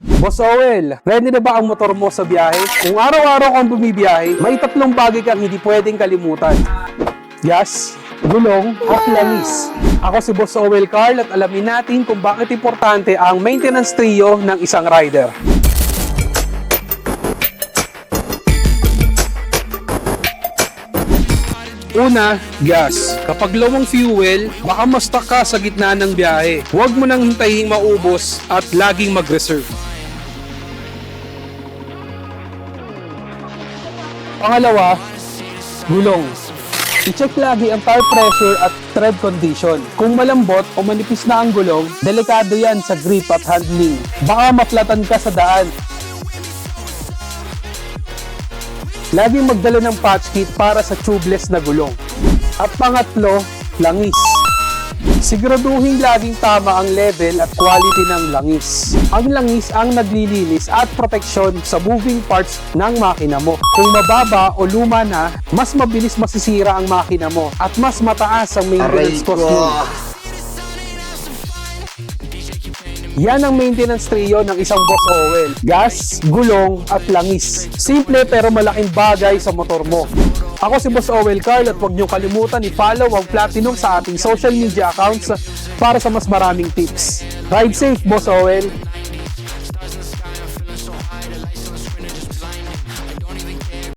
Boss Owel, ready na ba ang motor mo sa biyahe? Kung araw-araw kang bumibiyahe, may tatlong bagay kang hindi pwedeng kalimutan. Gas, gulong, at langis. Ako si Boss Owel Carl at alamin natin kung bakit importante ang maintenance trio ng isang rider. Una, gas. Kapag low ang fuel, baka ma-stuck ka sa gitna ng biyahe. Huwag mo nang hintayin maubos at laging mag-reserve. Pangalawa, gulong. I-check lagi ang tire pressure at tread condition. Kung malambot o manipis na ang gulong, delikado yan sa grip at handling. Baka maplatan ka sa daan. Laging magdala ng patch kit para sa tubeless na gulong. At pangatlo, langis. Siguraduhin laging tama ang level at quality ng langis. Ang langis ang naglilinis at proteksyon sa moving parts ng makina mo. Kung mababa o luma na, mas mabilis masisira ang makina mo at mas mataas ang maintenance cost mo. Yan ang maintenance trio ng isang Boss Owel. Gas, gulong, at langis. Simple pero malaking bagay sa motor mo. Ako si Boss Owel Carl at huwag niyong kalimutan i-follow ang Platinum sa ating social media accounts para sa mas maraming tips. Ride safe, Boss Owel!